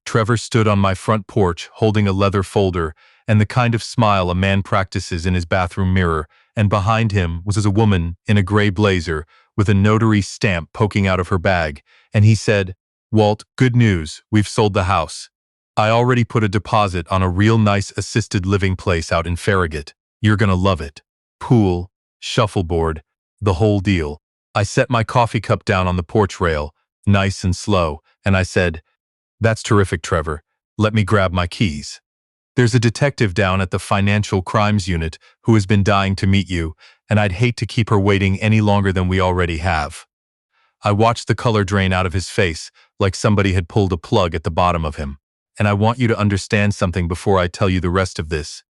Trevor stood on my front porch holding a leather folder and the kind of smile a man practices in his bathroom mirror, and behind him was a woman in a gray blazer with a notary stamp poking out of her bag, and he said, "Walt, good news, we've sold the house. I already put a deposit on a real nice assisted living place out in Farragut. You're gonna love it. Pool, shuffleboard, the whole deal." I set my coffee cup down on the porch rail, nice and slow, and I said, "That's terrific, Trevor. Let me grab my keys. There's a detective down at the Financial Crimes Unit who has been dying to meet you, and I'd hate to keep her waiting any longer than we already have." I watched the color drain out of his face like somebody had pulled a plug at the bottom of him. "And I want you to understand something before I tell you the rest of this.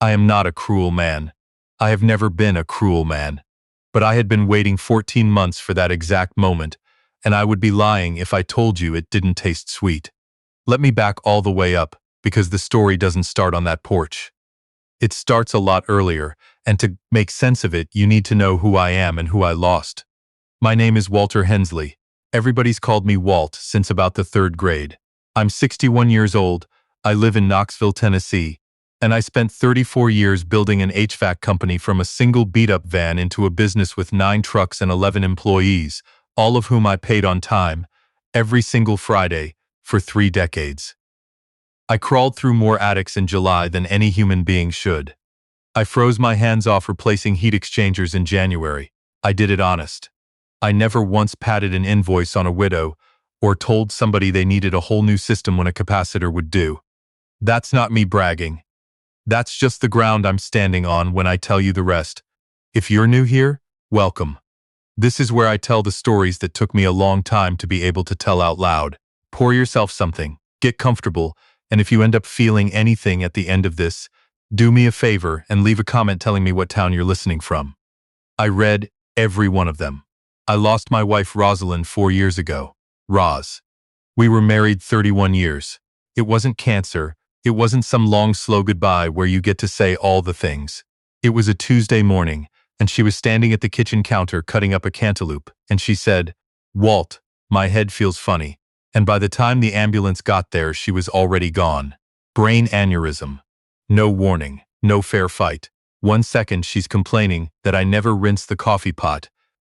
I am not a cruel man. I have never been a cruel man. But I had been waiting 14 months for that exact moment, and I would be lying if I told you it didn't taste sweet. Let me back all the way up, because the story doesn't start on that porch. It starts a lot earlier, and to make sense of it, you need to know who I am and who I lost. My name is Walter Hensley. Everybody's called me Walt since about the 3rd grade. I'm 61 years old, I live in Knoxville, Tennessee, and I spent 34 years building an HVAC company from a single beat-up van into a business with 9 trucks and 11 employees, all of whom I paid on time, every single Friday, for 3 decades. I crawled through more attics in July than any human being should. I froze my hands off replacing heat exchangers in January. I did it honest. I never once padded an invoice on a widow or told somebody they needed a whole new system when a capacitor would do. That's not me bragging. That's just the ground I'm standing on when I tell you the rest. If you're new here, welcome. This is where I tell the stories that took me a long time to be able to tell out loud. Pour yourself something, get comfortable, and if you end up feeling anything at the end of this, do me a favor and leave a comment telling me what town you're listening from. I read every one of them. I lost my wife Rosalind 4 years ago. Roz. We were married 31 years. It wasn't cancer. It wasn't some long slow goodbye where you get to say all the things. It was a Tuesday morning, and she was standing at the kitchen counter cutting up a cantaloupe, and she said, "Walt, my head feels funny." And by the time the ambulance got there, she was already gone. Brain aneurysm. No warning, no fair fight. 1 second she's complaining that I never rinsed the coffee pot,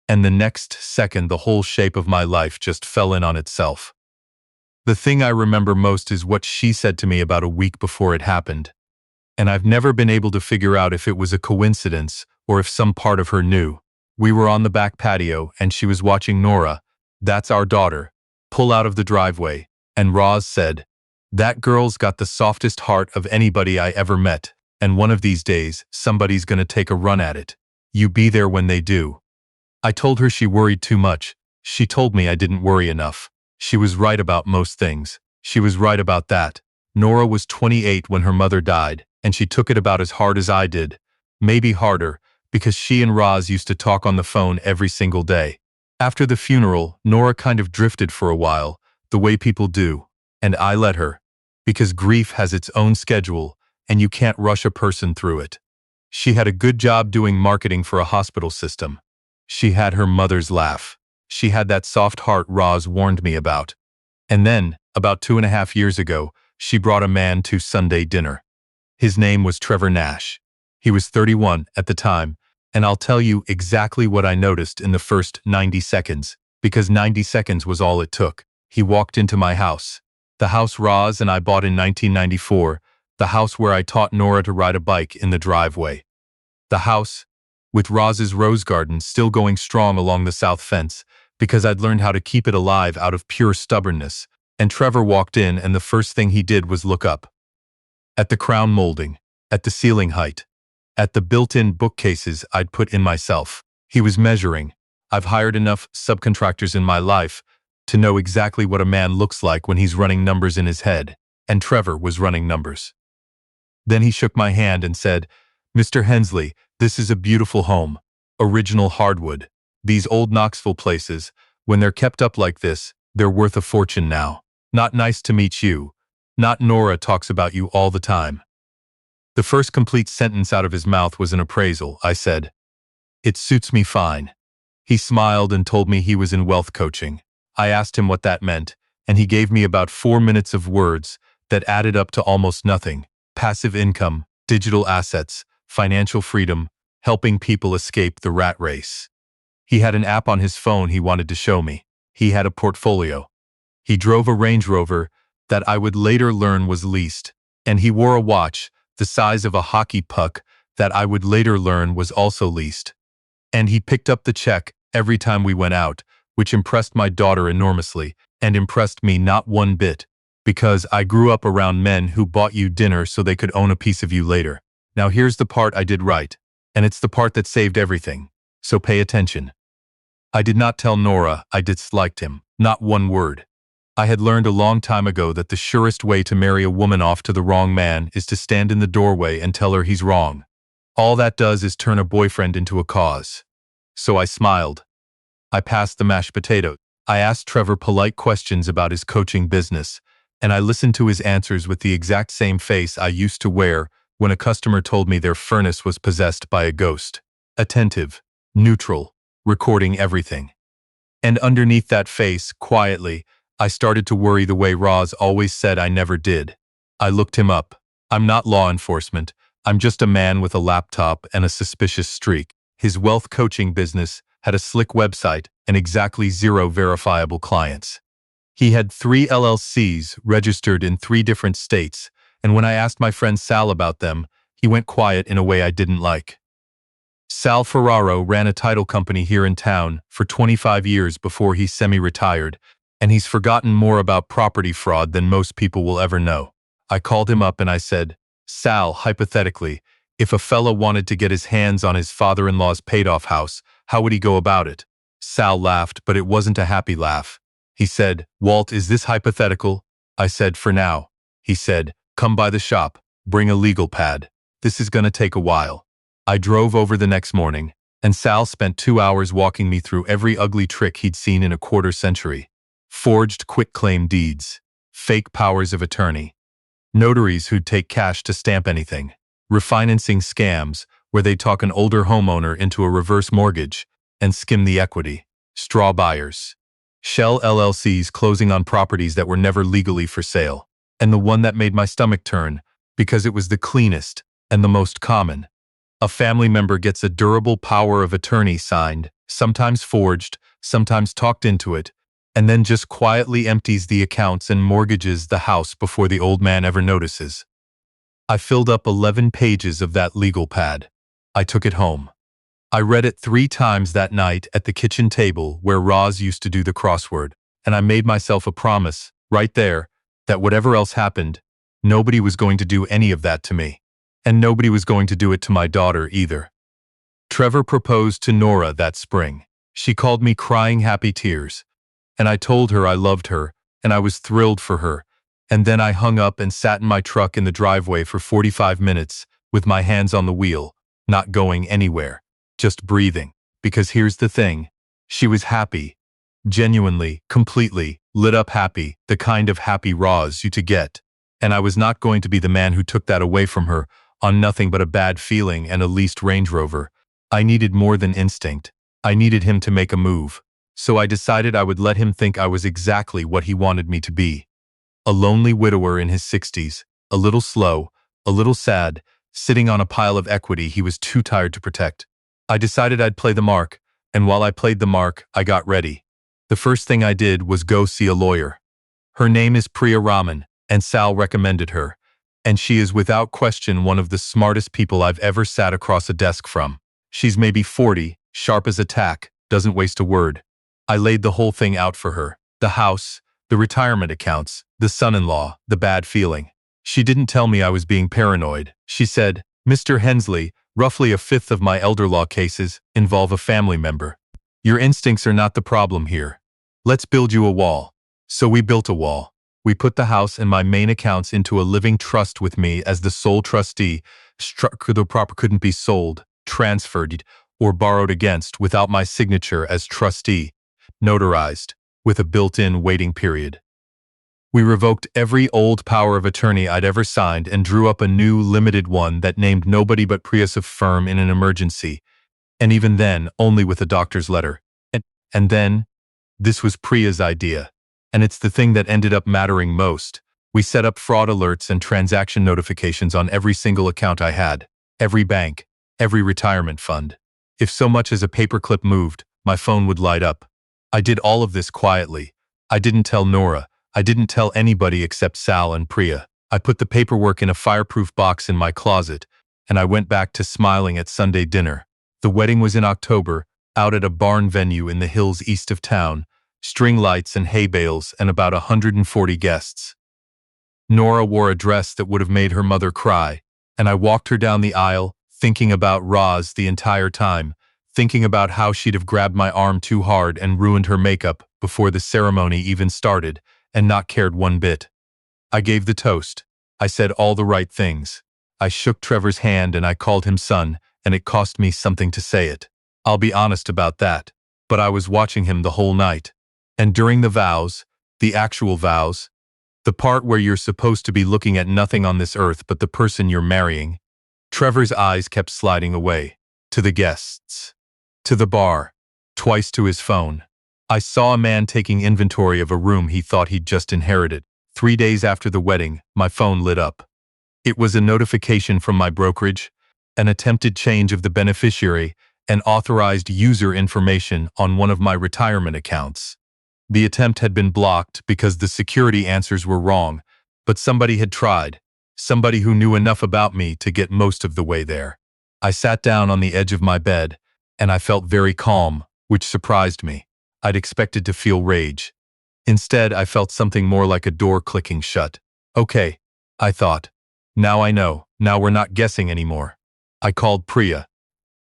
and the next second the whole shape of my life just fell in on itself. The thing I remember most is what she said to me about a week before it happened. And I've never been able to figure out if it was a coincidence or if some part of her knew. We were on the back patio and she was watching Nora, that's our daughter, pull out of the driveway, and Roz said, "That girl's got the softest heart of anybody I ever met, and one of these days somebody's gonna take a run at it. You be there when they do." I told her she worried too much. She told me I didn't worry enough. She was right about most things. She was right about that. Nora was 28 when her mother died, and she took it about as hard as I did. Maybe harder, because she and Roz used to talk on the phone every single day. After the funeral, Nora kind of drifted for a while, the way people do, and I let her, because grief has its own schedule, and you can't rush a person through it. She had a good job doing marketing for a hospital system. She had her mother's laugh. She had that soft heart Roz warned me about. And then, about 2.5 years ago, she brought a man to Sunday dinner. His name was Trevor Nash. He was 31 at the time, and I'll tell you exactly what I noticed in the first 90 seconds, because 90 seconds was all it took. He walked into my house. The house Roz and I bought in 1994, the house where I taught Nora to ride a bike in the driveway. The house, with Roz's rose garden still going strong along the south fence, because I'd learned how to keep it alive out of pure stubbornness, and Trevor walked in and the first thing he did was look up. At the crown molding, at the ceiling height, at the built-in bookcases I'd put in myself. He was measuring. I've hired enough subcontractors in my life to know exactly what a man looks like when he's running numbers in his head, and Trevor was running numbers. Then he shook my hand and said, "Mr. Hensley, this is a beautiful home. Original hardwood. These old Knoxville places, when they're kept up like this, they're worth a fortune now. Not nice to meet you. Not Nora talks about you all the time." The first complete sentence out of his mouth was an appraisal. I said, "It suits me fine." He smiled and told me he was in wealth coaching. I asked him what that meant, and he gave me about 4 minutes of words that added up to almost nothing. Passive income, digital assets, financial freedom, helping people escape the rat race. He had an app on his phone he wanted to show me. He had a portfolio. He drove a Range Rover that I would later learn was leased, and he wore a watch the size of a hockey puck that I would later learn was also leased. And he picked up the check every time we went out, which impressed my daughter enormously, and impressed me not one bit, because I grew up around men who bought you dinner so they could own a piece of you later. Now here's the part I did right, and it's the part that saved everything, so pay attention. I did not tell Nora I disliked him, not one word. I had learned a long time ago that the surest way to marry a woman off to the wrong man is to stand in the doorway and tell her he's wrong. All that does is turn a boyfriend into a cause. So I smiled. I passed the mashed potato. I asked Trevor polite questions about his coaching business, and I listened to his answers with the exact same face I used to wear when a customer told me their furnace was possessed by a ghost. Attentive, neutral, recording everything. And underneath that face, quietly, I started to worry the way Roz always said I never did. I looked him up. I'm not law enforcement. I'm just a man with a laptop and a suspicious streak. His wealth coaching business had a slick website and exactly 0 verifiable clients. He had 3 LLCs registered in 3 different states, and when I asked my friend Sal about them, he went quiet in a way I didn't like. Sal Ferraro ran a title company here in town for 25 years before he semi-retired, and he's forgotten more about property fraud than most people will ever know. I called him up and I said, Sal, hypothetically, if a fella wanted to get his hands on his father-in-law's paid-off house, how would he go about it? Sal laughed, but it wasn't a happy laugh. He said, Walt, is this hypothetical? I said, for now. He said, come by the shop, bring a legal pad. This is gonna take a while. I drove over the next morning, and Sal spent 2 hours walking me through every ugly trick he'd seen in a quarter century. Forged quitclaim deeds, fake powers of attorney, notaries who'd take cash to stamp anything, refinancing scams where they'd talk an older homeowner into a reverse mortgage and skim the equity, straw buyers, shell LLCs closing on properties that were never legally for sale, and the one that made my stomach turn because it was the cleanest and the most common. A family member gets a durable power of attorney signed, sometimes forged, sometimes talked into it, and then just quietly empties the accounts and mortgages the house before the old man ever notices. I filled up 11 pages of that legal pad. I took it home. I read it 3 times that night at the kitchen table where Roz used to do the crossword, and I made myself a promise, right there, that whatever else happened, nobody was going to do any of that to me. And nobody was going to do it to my daughter either. Trevor proposed to Nora that spring. She called me crying happy tears, and I told her I loved her, and I was thrilled for her, and then I hung up and sat in my truck in the driveway for 45 minutes with my hands on the wheel, not going anywhere, just breathing. Because here's the thing, she was happy, genuinely, completely, lit up happy, the kind of happy Roz you to get, and I was not going to be the man who took that away from her on nothing but a bad feeling and a leased Range Rover. I needed more than instinct. I needed him to make a move. So I decided I would let him think I was exactly what he wanted me to be. A lonely widower in his 60s, a little slow, a little sad, sitting on a pile of equity he was too tired to protect. I decided I'd play the mark, and while I played the mark, I got ready. The first thing I did was go see a lawyer. Her name is Priya Raman, and Sal recommended her, and she is without question one of the smartest people I've ever sat across a desk from. She's maybe 40, sharp as a tack, doesn't waste a word. I laid the whole thing out for her. The house, the retirement accounts, the son-in-law, the bad feeling. She didn't tell me I was being paranoid. She said, Mr. Hensley, roughly 1/5 of my elder law cases involve a family member. Your instincts are not the problem here. Let's build you a wall. So we built a wall. We put the house and my main accounts into a living trust with me as the sole trustee. The property couldn't be sold, transferred, or borrowed against without my signature as trustee, notarized, with a built-in waiting period. We revoked every old power of attorney I'd ever signed and drew up a new limited one that named nobody but Priya's firm in an emergency, and even then only with a doctor's letter. And then, this was Priya's idea. And it's the thing that ended up mattering most. We set up fraud alerts and transaction notifications on every single account I had, every bank, every retirement fund. If so much as a paperclip moved, my phone would light up. I did all of this quietly. I didn't tell Nora. I didn't tell anybody except Sal and Priya. I put the paperwork in a fireproof box in my closet, and I went back to smiling at Sunday dinner. The wedding was in October, out at a barn venue in the hills east of town, string lights and hay bales and about 140 guests. Nora wore a dress that would have made her mother cry, and I walked her down the aisle, thinking about Roz the entire time, thinking about how she'd have grabbed my arm too hard and ruined her makeup before the ceremony even started, and not cared one bit. I gave the toast. I said all the right things. I shook Trevor's hand and I called him son, and it cost me something to say it. I'll be honest about that. But I was watching him the whole night. And during the vows, the actual vows, the part where you're supposed to be looking at nothing on this earth but the person you're marrying, Trevor's eyes kept sliding away. To the guests. To the bar. Twice to his phone. I saw a man taking inventory of a room he thought he'd just inherited. 3 days after the wedding, my phone lit up. It was a notification from my brokerage, an attempted change of the beneficiary, and authorized user information on one of my retirement accounts. The attempt had been blocked because the security answers were wrong, but somebody had tried, somebody who knew enough about me to get most of the way there. I sat down on the edge of my bed, and I felt very calm, which surprised me. I'd expected to feel rage. Instead, I felt something more like a door clicking shut. Okay, I thought. Now I know. Now we're not guessing anymore. I called Priya.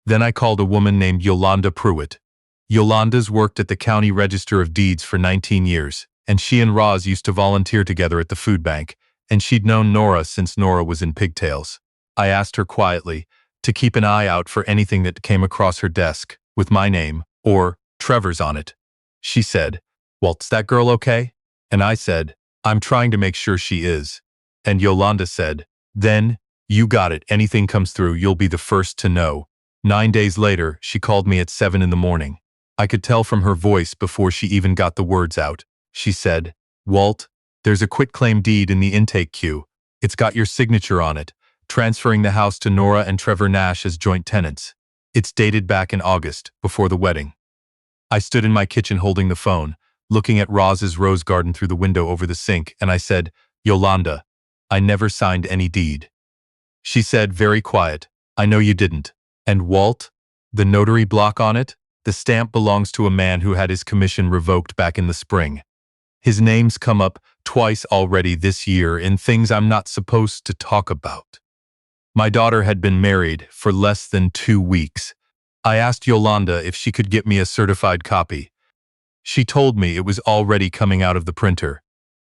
Then I called a woman named Yolanda Pruitt. Yolanda's worked at the County Register of Deeds for 19 years, and she and Roz used to volunteer together at the food bank, and she'd known Nora since Nora was in pigtails. I asked her quietly to keep an eye out for anything that came across her desk with my name or Trevor's on it. She said, "Walt's that girl okay?" And I said, "I'm trying to make sure she is." And Yolanda said, "Then, you got it. Anything comes through, you'll be the first to know." 9 days later, she called me at 7 in the morning. I could tell from her voice before she even got the words out. She said, "Walt, there's a quitclaim deed in the intake queue. It's got your signature on it, transferring the house to Nora and Trevor Nash as joint tenants. It's dated back in August, before the wedding." I stood in my kitchen holding the phone, looking at Roz's rose garden through the window over the sink, and I said, "Yolanda, I never signed any deed." She said, very quiet, "I know you didn't. And Walt, the notary block on it? The stamp belongs to a man who had his commission revoked back in the spring. His name's come up twice already this year in things I'm not supposed to talk about." My daughter had been married for less than 2 weeks. I asked Yolanda if she could get me a certified copy. She told me it was already coming out of the printer.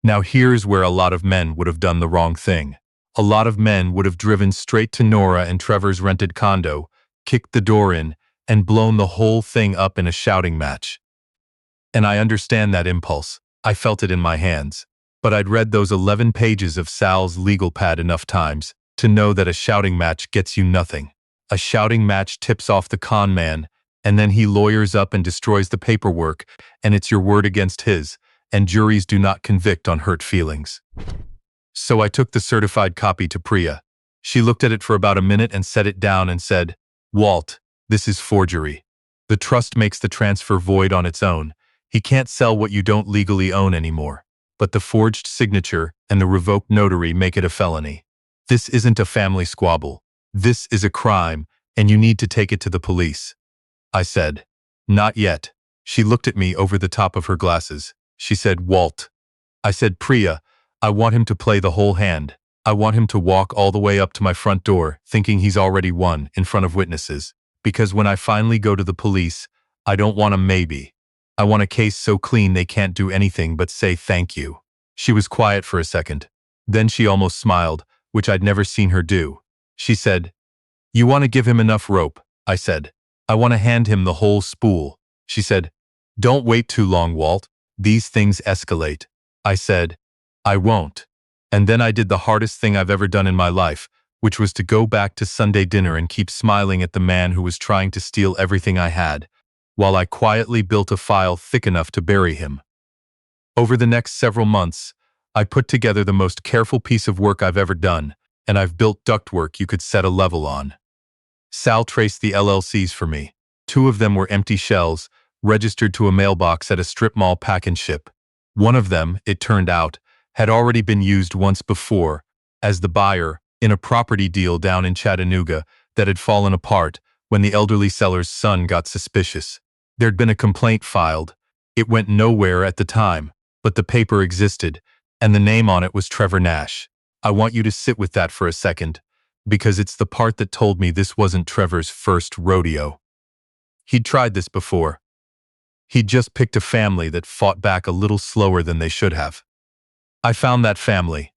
Now here's where a lot of men would have done the wrong thing. A lot of men would have driven straight to Nora and Trevor's rented condo, kicked the door in, and blown the whole thing up in a shouting match. And I understand that impulse. I felt it in my hands. But I'd read those 11 pages of Sal's legal pad enough times to know that a shouting match gets you nothing. A shouting match tips off the con man, and then he lawyers up and destroys the paperwork, and it's your word against his, and juries do not convict on hurt feelings. So I took the certified copy to Priya. She looked at it for about a minute and set it down and said, "Walt, this is forgery. The trust makes the transfer void on its own. He can't sell what you don't legally own anymore. But the forged signature and the revoked notary make it a felony. This isn't a family squabble. This is a crime, and you need to take it to the police." I said, "Not yet." She looked at me over the top of her glasses. She said, "Walt." I said, "Priya, I want him to play the whole hand. I want him to walk all the way up to my front door, thinking he's already won, in front of witnesses. Because when I finally go to the police, I don't want a maybe. I want a case so clean they can't do anything but say thank you." She was quiet for a second. Then she almost smiled, which I'd never seen her do. She said, "You want to give him enough rope?" I said, "I want to hand him the whole spool." She said, "Don't wait too long, Walt. These things escalate." I said, "I won't." And then I did the hardest thing I've ever done in my life, which was to go back to Sunday dinner and keep smiling at the man who was trying to steal everything I had, while I quietly built a file thick enough to bury him. Over the next several months, I put together the most careful piece of work I've ever done, and I've built ductwork you could set a level on. Sal traced the LLCs for me. 2 of them were empty shells, registered to a mailbox at a strip mall pack and ship. One of them, it turned out, had already been used once before, as the buyer, in a property deal down in Chattanooga that had fallen apart when the elderly seller's son got suspicious. There'd been a complaint filed. It went nowhere at the time, but the paper existed, and the name on it was Trevor Nash. I want you to sit with that for a second, because it's the part that told me this wasn't Trevor's first rodeo. He'd tried this before. He'd just picked a family that fought back a little slower than they should have. I found that family.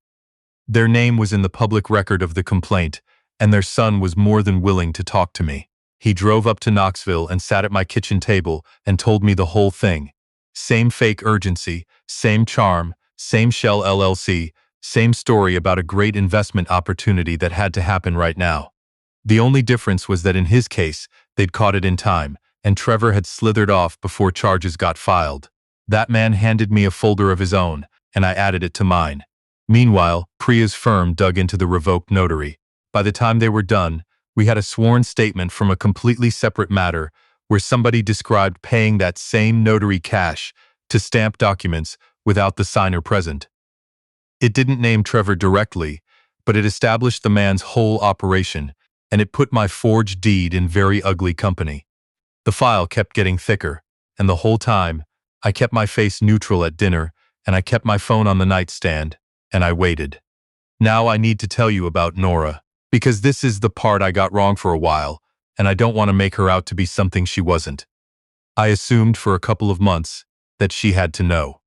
Their name was in the public record of the complaint, and their son was more than willing to talk to me. He drove up to Knoxville and sat at my kitchen table and told me the whole thing. Same fake urgency, same charm, same shell LLC, same story about a great investment opportunity that had to happen right now. The only difference was that in his case, they'd caught it in time, and Trevor had slithered off before charges got filed. That man handed me a folder of his own, and I added it to mine. Meanwhile, Priya's firm dug into the revoked notary. By the time they were done, we had a sworn statement from a completely separate matter where somebody described paying that same notary cash to stamp documents without the signer present. It didn't name Trevor directly, but it established the man's whole operation, and it put my forged deed in very ugly company. The file kept getting thicker, and the whole time, I kept my face neutral at dinner, and I kept my phone on the nightstand, and I waited. Now I need to tell you about Nora, because this is the part I got wrong for a while, and I don't want to make her out to be something she wasn't. I assumed for a couple of months that she had to know.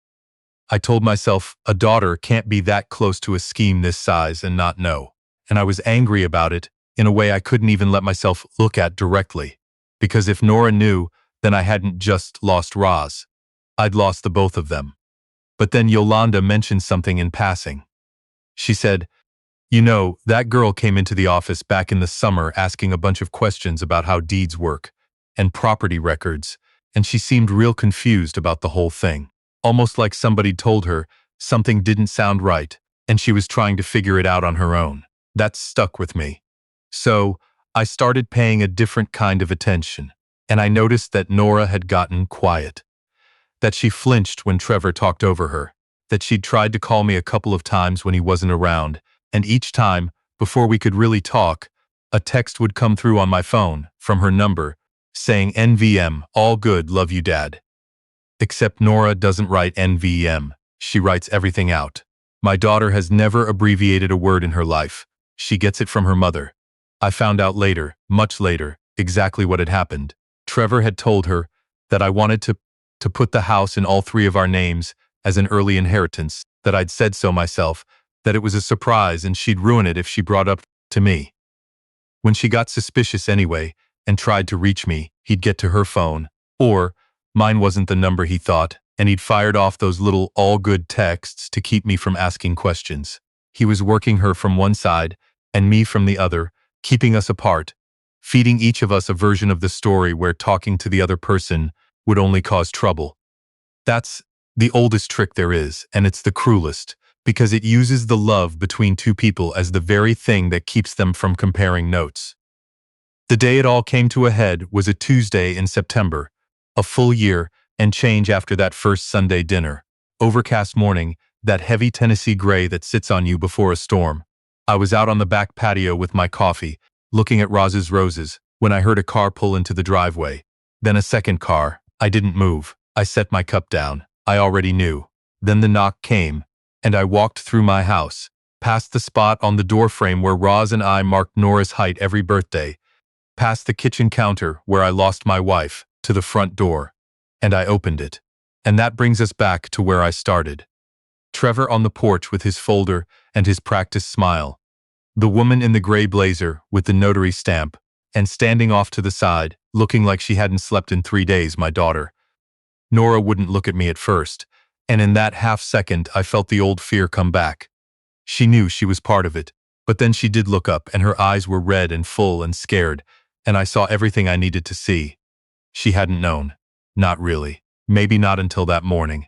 I told myself a daughter can't be that close to a scheme this size and not know, and I was angry about it in a way I couldn't even let myself look at directly, because if Nora knew, then I hadn't just lost Roz. I'd lost the both of them. But then Yolanda mentioned something in passing. She said, "You know, that girl came into the office back in the summer asking a bunch of questions about how deeds work and property records, and she seemed real confused about the whole thing, almost like somebody told her something didn't sound right, and she was trying to figure it out on her own." That stuck with me. So, I started paying a different kind of attention, and I noticed that Nora had gotten quiet, that she flinched when Trevor talked over her, that she'd tried to call me a couple of times when he wasn't around, and each time, before we could really talk, a text would come through on my phone from her number saying NVM, all good, love you dad. Except Nora doesn't write NVM, she writes everything out. My daughter has never abbreviated a word in her life. She gets it from her mother. I found out later, much later, exactly what had happened. Trevor had told her that I wanted to put the house in all 3 of our names as an early inheritance, that I'd said so myself, that it was a surprise and she'd ruin it if she brought up to me. When she got suspicious anyway and tried to reach me, he'd get to her phone, or mine wasn't the number he thought, and he'd fired off those little all-good texts to keep me from asking questions. He was working her from one side and me from the other, keeping us apart, feeding each of us a version of the story where talking to the other person would only cause trouble. That's the oldest trick there is, and it's the cruelest, because it uses the love between 2 people as the very thing that keeps them from comparing notes. The day it all came to a head was a Tuesday in September, a full year and change after that first Sunday dinner. Overcast morning, that heavy Tennessee gray that sits on you before a storm. I was out on the back patio with my coffee, looking at Roz's roses, when I heard a car pull into the driveway. Then a second car. I didn't move. I set my cup down. I already knew. Then the knock came, and I walked through my house, past the spot on the doorframe where Roz and I marked Nora's height every birthday, past the kitchen counter where I lost my wife, to the front door. And I opened it. And that brings us back to where I started. Trevor on the porch with his folder and his practiced smile. The woman in the gray blazer with the notary stamp, and standing off to the side, looking like she hadn't slept in 3 days, my daughter. Nora wouldn't look at me at first, and in that half-second I felt the old fear come back. She knew she was part of it, but then she did look up and her eyes were red and full and scared, and I saw everything I needed to see. She hadn't known. Not really. Maybe not until that morning.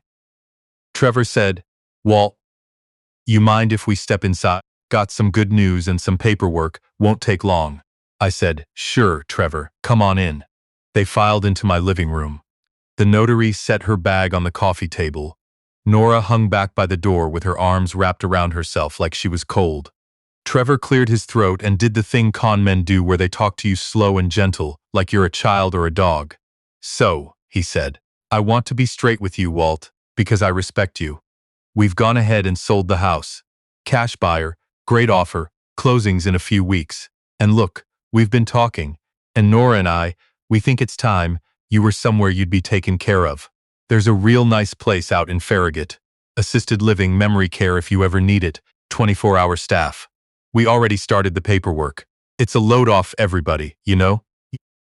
Trevor said, Walt, you mind if we step inside? Got some good news and some paperwork, won't take long. I said, sure, Trevor, come on in. They filed into my living room. The notary set her bag on the coffee table. Nora hung back by the door with her arms wrapped around herself like she was cold. Trevor cleared his throat and did the thing con men do where they talk to you slow and gentle, like you're a child or a dog. So, he said, I want to be straight with you, Walt, because I respect you. We've gone ahead and sold the house. Cash buyer, great offer, closings in a few weeks. And look, we've been talking, and Nora and I, we think it's time you were somewhere you'd be taken care of. There's a real nice place out in Farragut. Assisted living, memory care if you ever need it, 24-hour staff. We already started the paperwork. It's a load off everybody, you know?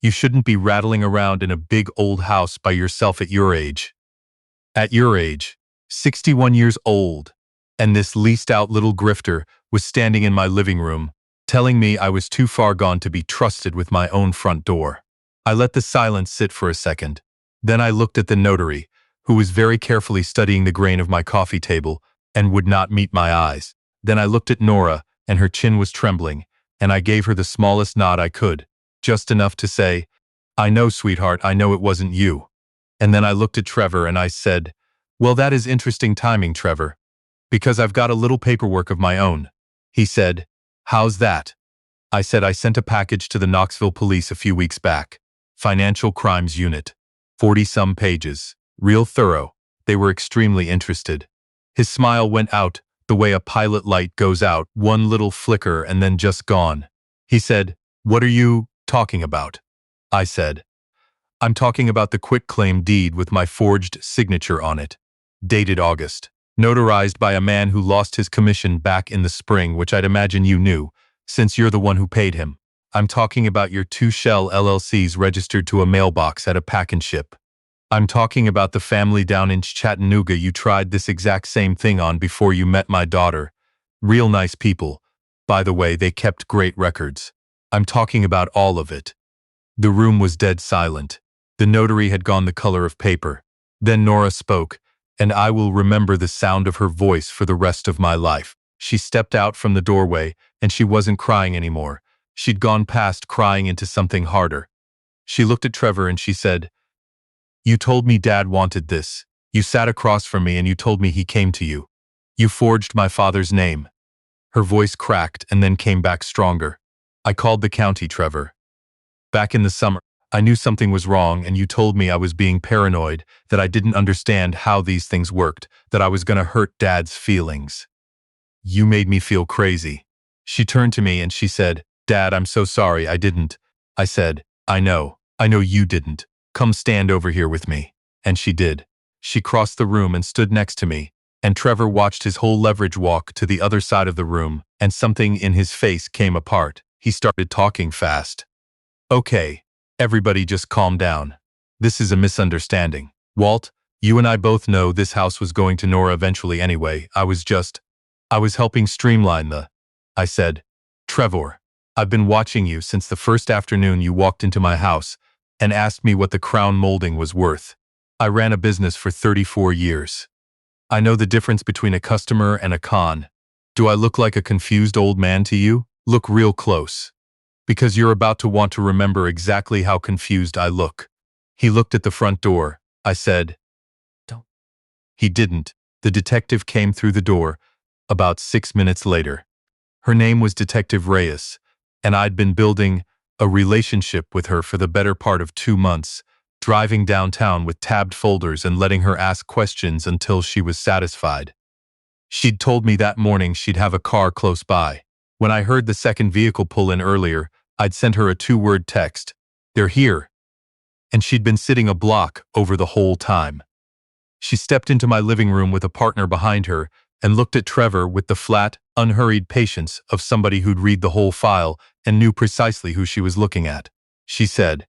You shouldn't be rattling around in a big old house by yourself at your age. At your age, 61 years old, and this leased-out little grifter was standing in my living room, telling me I was too far gone to be trusted with my own front door. I let the silence sit for a second. Then I looked at the notary, who was very carefully studying the grain of my coffee table and would not meet my eyes. Then I looked at Nora, and her chin was trembling, and I gave her the smallest nod I could, just enough to say, I know, sweetheart, I know it wasn't you. And then I looked at Trevor and I said, well, that is interesting timing, Trevor, because I've got a little paperwork of my own. He said, how's that? I said I sent a package to the Knoxville police a few weeks back. Financial Crimes Unit. 40-some pages. Real thorough. They were extremely interested. His smile went out, the way a pilot light goes out, one little flicker and then just gone. He said, what are you talking about? I said, I'm talking about the quitclaim deed with my forged signature on it. Dated August. Notarized by a man who lost his commission back in the spring, which I'd imagine you knew, since you're the one who paid him. I'm talking about your two shell LLCs registered to a mailbox at a pack and ship. I'm talking about the family down in Chattanooga you tried this exact same thing on before you met my daughter. Real nice people. By the way, they kept great records. I'm talking about all of it. The room was dead silent. The notary had gone the color of paper. Then Nora spoke, and I will remember the sound of her voice for the rest of my life. She stepped out from the doorway, and she wasn't crying anymore. She'd gone past crying into something harder. She looked at Trevor and she said, you told me Dad wanted this. You sat across from me and you told me he came to you. You forged my father's name. Her voice cracked and then came back stronger. I called the county, Trevor. Back in the summer, I knew something was wrong and you told me I was being paranoid, that I didn't understand how these things worked, that I was going to hurt Dad's feelings. You made me feel crazy. She turned to me and she said, Dad, I'm so sorry, I didn't. I said, I know you didn't. Come stand over here with me. And she did. She crossed the room and stood next to me, and Trevor watched his whole leverage walk to the other side of the room, and something in his face came apart. He started talking fast. Okay, everybody just calm down. This is a misunderstanding. Walt, you and I both know this house was going to Nora eventually anyway. I was helping streamline I said, Trevor, I've been watching you since the first afternoon you walked into my house and asked me what the crown molding was worth. I ran a business for 34 years. I know the difference between a customer and a con. Do I look like a confused old man to you? Look real close. Because you're about to want to remember exactly how confused I look. He looked at the front door. I said, Don't. He didn't. The detective came through the door about 6 minutes later. Her name was Detective Reyes, and I'd been building a relationship with her for the better part of 2 months, driving downtown with tabbed folders and letting her ask questions until she was satisfied. She'd told me that morning she'd have a car close by. When I heard the second vehicle pull in earlier, I'd sent her a 2-word text. They're here. And she'd been sitting a block over the whole time. She stepped into my living room with a partner behind her and looked at Trevor with the flat, unhurried patience of somebody who'd read the whole file and knew precisely who she was looking at. She said,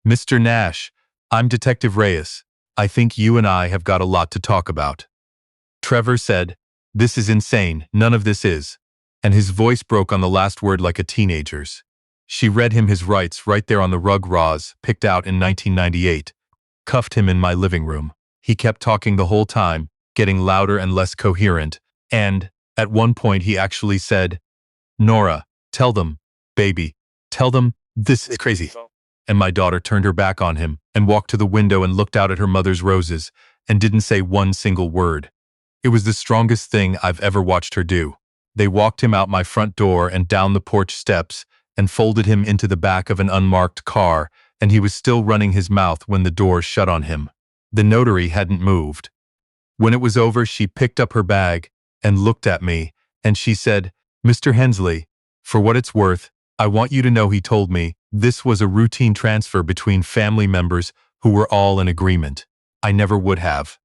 Mr. Nash, I'm Detective Reyes. I think you and I have got a lot to talk about. Trevor said, This is insane, none of this is. And his voice broke on the last word like a teenager's. She read him his rights right there on the rug Roz picked out in 1998. Cuffed him in my living room. He kept talking the whole time, getting louder and less coherent, and, at one point he actually said, "Nora, tell them, baby, tell them this is crazy." And my daughter turned her back on him and walked to the window and looked out at her mother's roses and didn't say one single word. It was the strongest thing I've ever watched her do. They walked him out my front door and down the porch steps and folded him into the back of an unmarked car, and he was still running his mouth when the door shut on him. The notary hadn't moved. When it was over, she picked up her bag and looked at me, and she said, "Mr. Hensley, for what it's worth, I want you to know he told me this was a routine transfer between family members who were all in agreement. I never would have."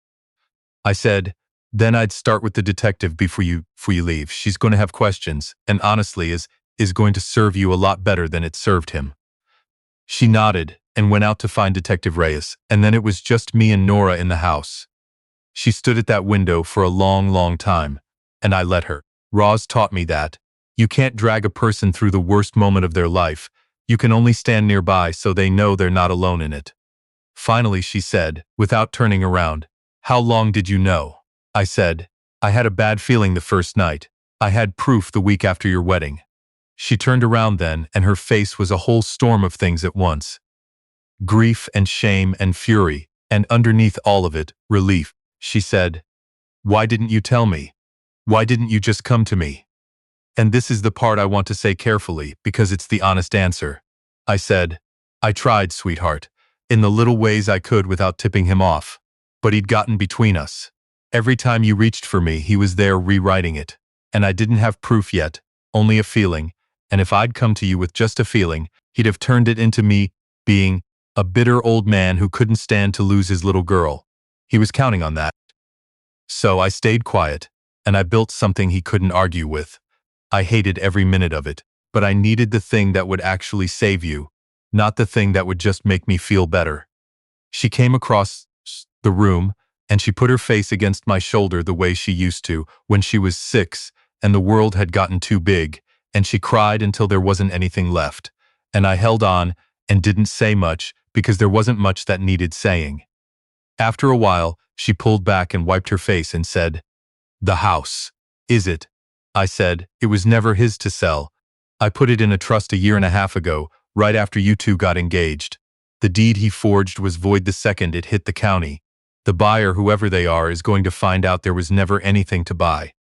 I said, "Then I'd start with the detective before you leave. She's going to have questions, and honestly is going to serve you a lot better than it served him." She nodded and went out to find Detective Reyes, and then it was just me and Nora in the house. She stood at that window for a long, long time, and I let her. Roz taught me that you can't drag a person through the worst moment of their life. You can only stand nearby so they know they're not alone in it. Finally, she said, without turning around, "How long did you know?" I said, "I had a bad feeling the first night. I had proof the week after your wedding." She turned around then, and her face was a whole storm of things at once. Grief and shame and fury, and underneath all of it, relief. She said, "Why didn't you tell me? Why didn't you just come to me?" And this is the part I want to say carefully, because it's the honest answer. I said, "I tried, sweetheart, in the little ways I could without tipping him off. But he'd gotten between us. Every time you reached for me, he was there rewriting it. And I didn't have proof yet, only a feeling. And if I'd come to you with just a feeling, he'd have turned it into me being a bitter old man who couldn't stand to lose his little girl. He was counting on that. So I stayed quiet, and I built something he couldn't argue with. I hated every minute of it, but I needed the thing that would actually save you, not the thing that would just make me feel better." She came across the room, and she put her face against my shoulder the way she used to when she was 6 and the world had gotten too big, and she cried until there wasn't anything left. And I held on and didn't say much because there wasn't much that needed saying. After a while, she pulled back and wiped her face and said, "The house. Is it?" I said, "It was never his to sell. I put it in a trust a year and a half ago, right after you two got engaged. The deed he forged was void the second it hit the county. The buyer, whoever they are, is going to find out there was never anything to buy.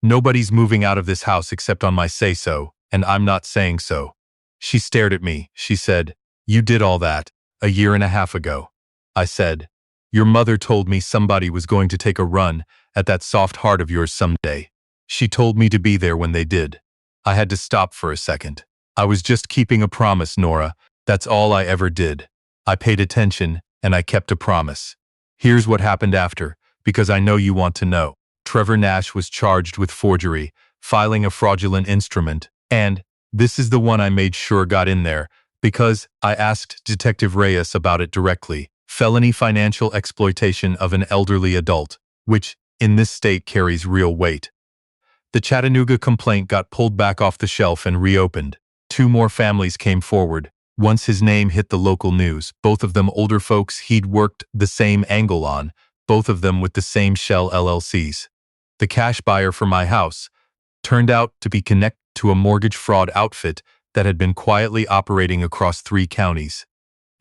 Nobody's moving out of this house except on my say-so, and I'm not saying so." She stared at me. She said, "You did all that a year and a half ago." I said, "Your mother told me somebody was going to take a run at that soft heart of yours someday. She told me to be there when they did." I had to stop for a second. "I was just keeping a promise, Nora. That's all I ever did. I paid attention, and I kept a promise. Here's what happened after, because I know you want to know." Trevor Nash was charged with forgery, filing a fraudulent instrument, and this is the one I made sure got in there, because I asked Detective Reyes about it directly. Felony financial exploitation of an elderly adult, which, in this state, carries real weight. The Chattanooga complaint got pulled back off the shelf and reopened. 2 more families came forward. Once his name hit the local news, both of them older folks he'd worked the same angle on, both of them with the same shell LLCs. The cash buyer for my house turned out to be connected to a mortgage fraud outfit that had been quietly operating across 3 counties.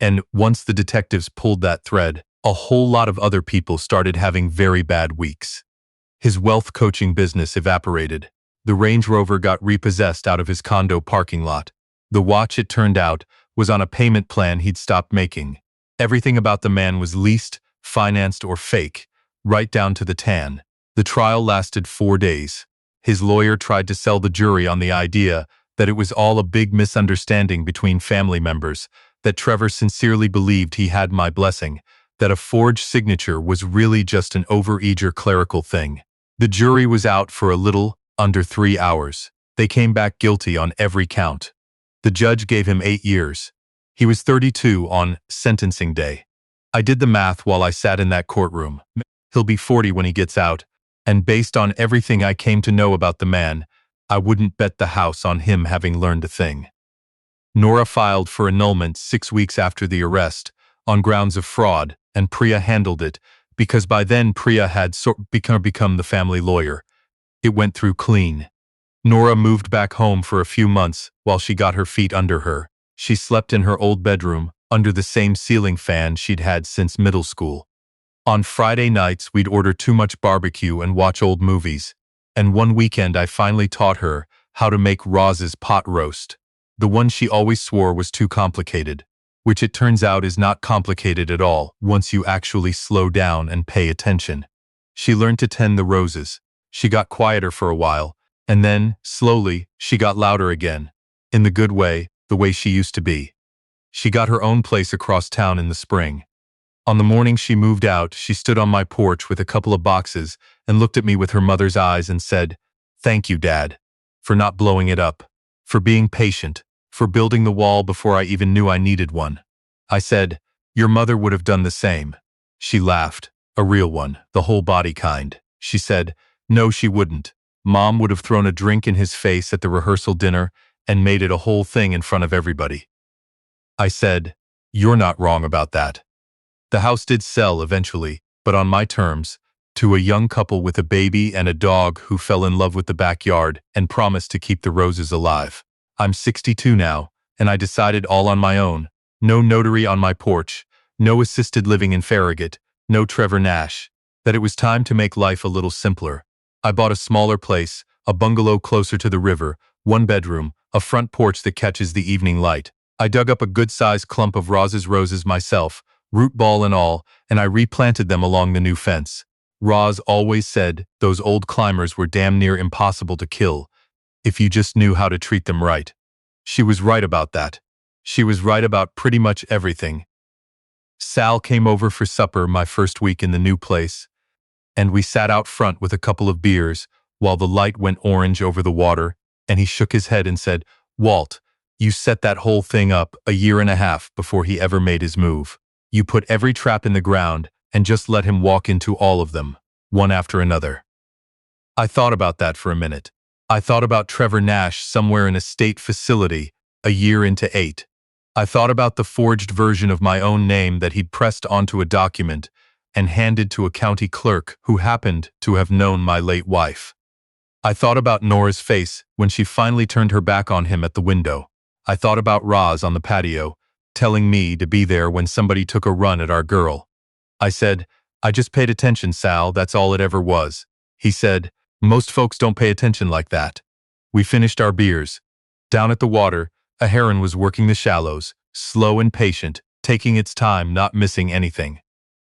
And once the detectives pulled that thread, a whole lot of other people started having very bad weeks. His wealth coaching business evaporated. The Range Rover got repossessed out of his condo parking lot. The watch, it turned out, was on a payment plan he'd stopped making. Everything about the man was leased, financed, or fake, right down to the tan. The trial lasted 4 days. His lawyer tried to sell the jury on the idea that it was all a big misunderstanding between family members, that Trevor sincerely believed he had my blessing, that a forged signature was really just an overeager clerical thing. The jury was out for a little under 3 hours. They came back guilty on every count. The judge gave him 8 years. He was 32 on sentencing day. I did the math while I sat in that courtroom. He'll be 40 when he gets out, and based on everything I came to know about the man, I wouldn't bet the house on him having learned a thing. Nora filed for annulment 6 weeks after the arrest, on grounds of fraud, and Priya handled it because by then Priya had become the family lawyer. It went through clean. Nora moved back home for a few months while she got her feet under her. She slept in her old bedroom, under the same ceiling fan she'd had since middle school. On Friday nights, we'd order too much barbecue and watch old movies. And one weekend I finally taught her how to make Roz's pot roast. The one she always swore was too complicated, which it turns out is not complicated at all once you actually slow down and pay attention. She learned to tend the roses. She got quieter for a while, and then, slowly, she got louder again. In the good way, the way she used to be. She got her own place across town in the spring. On the morning she moved out, she stood on my porch with a couple of boxes and looked at me with her mother's eyes and said, "Thank you, Dad, for not blowing it up, for being patient, for building the wall before I even knew I needed one." I said, "Your mother would have done the same." She laughed, a real one, the whole body kind. She said, "No, she wouldn't. Mom would have thrown a drink in his face at the rehearsal dinner and made it a whole thing in front of everybody." I said, "You're not wrong about that." The house did sell eventually, but on my terms, to a young couple with a baby and a dog who fell in love with the backyard and promised to keep the roses alive. I'm 62 now, and I decided all on my own. No notary on my porch, no assisted living in Farragut, no Trevor Nash, that it was time to make life a little simpler. I bought a smaller place, a bungalow closer to the river, 1 bedroom, a front porch that catches the evening light. I dug up a good-sized clump of Roz's roses myself, root ball and all, and I replanted them along the new fence. Roz always said those old climbers were damn near impossible to kill, if you just knew how to treat them right. She was right about that. She was right about pretty much everything. Sal came over for supper my first week in the new place, and we sat out front with a couple of beers while the light went orange over the water, and he shook his head and said, "Walt, you set that whole thing up a year and a half before he ever made his move. You put every trap in the ground and just let him walk into all of them, one after another." I thought about that for a minute. I thought about Trevor Nash somewhere in a state facility, a year into 8. I thought about the forged version of my own name that he'd pressed onto a document and handed to a county clerk who happened to have known my late wife. I thought about Nora's face when she finally turned her back on him at the window. I thought about Roz on the patio, telling me to be there when somebody took a run at our girl. I said, "I just paid attention, Sal, that's all it ever was." He said, "Most folks don't pay attention like that." We finished our beers. Down at the water, a heron was working the shallows, slow and patient, taking its time, not missing anything.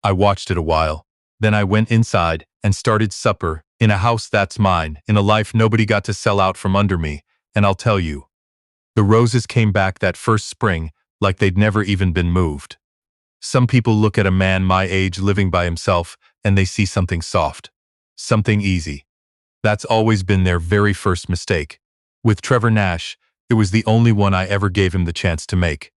I watched it a while. Then I went inside and started supper, in a house that's mine, in a life nobody got to sell out from under me, and I'll tell you. The roses came back that first spring like they'd never even been moved. Some people look at a man my age living by himself and they see something soft, something easy. That's always been their very first mistake. With Trevor Nash, it was the only one I ever gave him the chance to make.